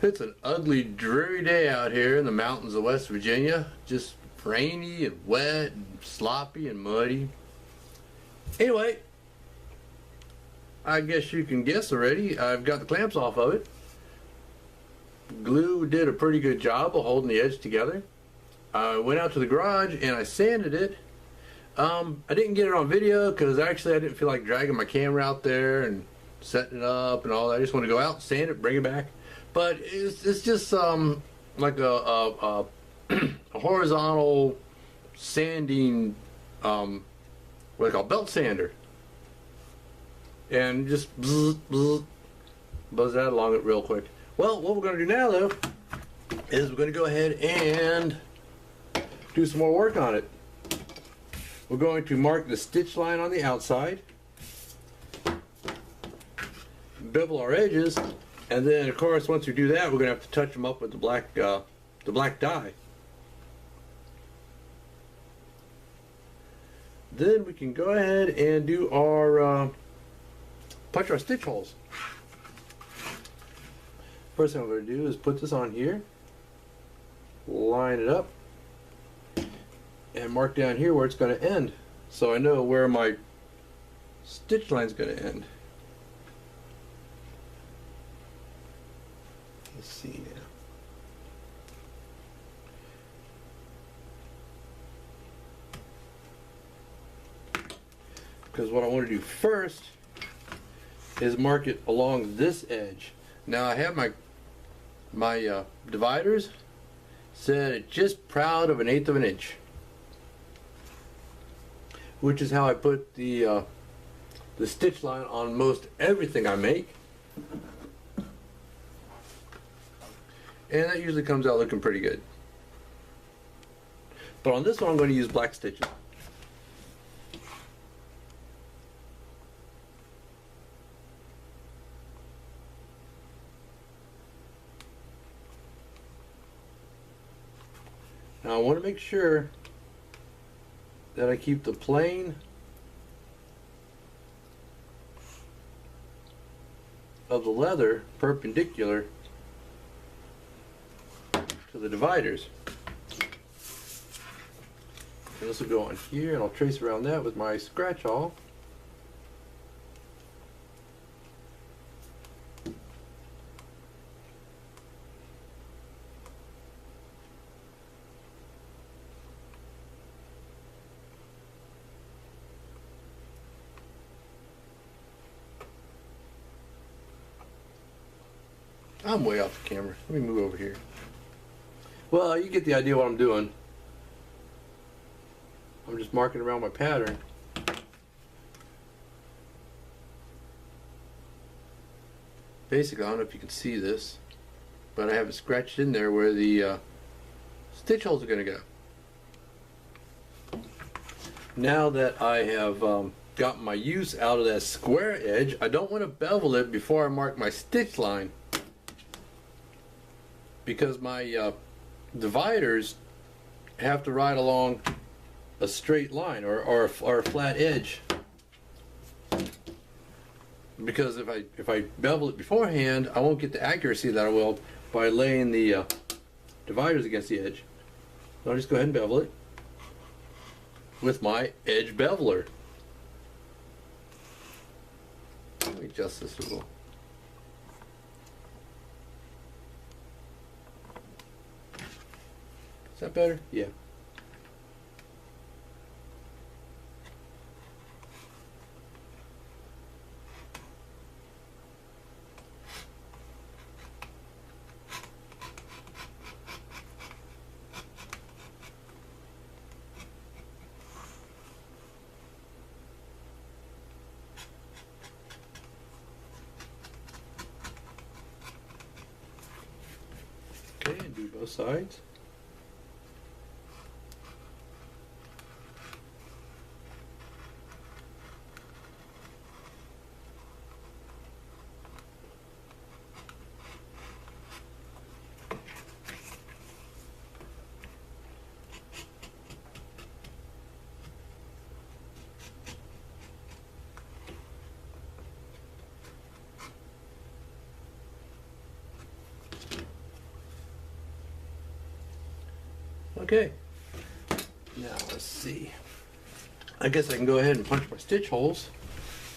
It's an ugly, dreary day out here in the mountains of West Virginia. Just rainy and wet and sloppy and muddy. Anyway, I guess you can guess already. I've got the clamps off of it. Glue did a pretty good job of holding the edge together. I went out to the garage and I sanded it. I didn't get it on video because actually I didn't feel like dragging my camera out there and setting it up and all that. I just want to go out, sand it, bring it back. But it's just like a horizontal sanding, what they call belt sander, and just buzz that along it real quick. Well, what we're going to do now though is we're going to go ahead and do some more work on it. We're going to mark the stitch line on the outside, bevel our edges, and then of course once we do that we're going to have to touch them up with the black dye. Then we can go ahead and do our punch our stitch holes. First thing I'm going to do is put this on here, line it up, and mark down here where it's going to end, so I know where my stitch line is going to end. Let's see now. Because what I want to do first is mark it along this edge. Now I have my dividers set at just proud of 1/8 of an inch, which is how I put the stitch line on most everything I make, and that usually comes out looking pretty good. But on this one I'm going to use black stitches. Now I want to make sure that I keep the plane of the leather perpendicular to the dividers. And this will go on here, and I'll trace around that with my scratch awl. I'm way off the camera. Let me move over here. Well, you get the idea what I'm doing. I'm just marking around my pattern. Basically, I don't know if you can see this, but I have it scratched in there where the stitch holes are going to go. Now that I have gotten my use out of that square edge, I don't want to bevel it before I mark my stitch line, because my dividers have to ride along a straight line or a flat edge. Because if I bevel it beforehand, I won't get the accuracy that I will by laying the dividers against the edge. So I'll just go ahead and bevel it with my edge beveler. Let me adjust this a little. Is that better? Yeah. Okay, and do both sides. Okay. Now let's see. I guess I can go ahead and punch my stitch holes.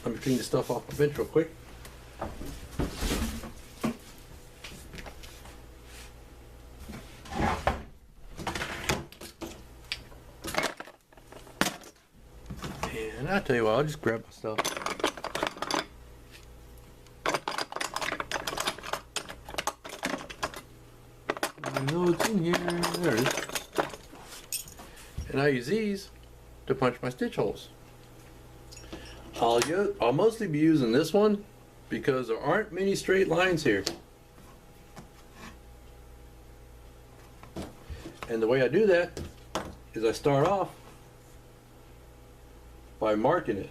Let me clean the stuff off my bench real quick. And I'll tell you what, I'll just grab my stuff. I know it's in here. There it is. And I use these to punch my stitch holes. I'll mostly be using this one because there aren't many straight lines here. And the way I do that is I start off by marking it.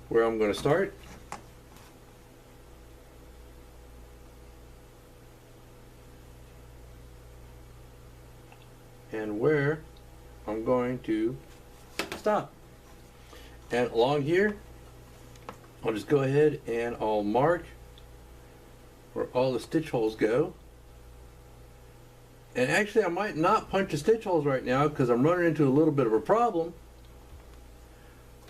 Where I'm going to start. And where I'm going to stop. And along here, I'll just go ahead and I'll mark where all the stitch holes go. And actually I might not punch the stitch holes right now because I'm running into a little bit of a problem.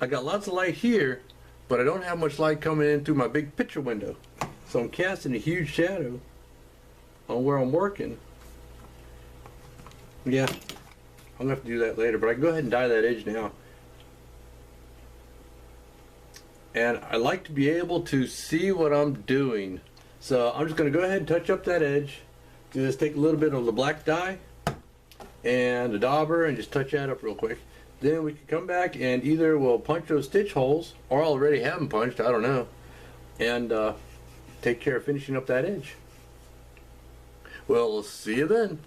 I got lots of light here, but I don't have much light coming in through my big picture window. So I'm casting a huge shadow on where I'm working. Yeah, I'm gonna have to do that later, but I can go ahead and dye that edge now. And I like to be able to see what I'm doing. So I'm just gonna go ahead and touch up that edge. Just take a little bit of the black dye and the dauber and just touch that up real quick. Then we can come back and either we'll punch those stitch holes, or I'll already have them punched, I don't know, and take care of finishing up that edge. Well, we'll see you then.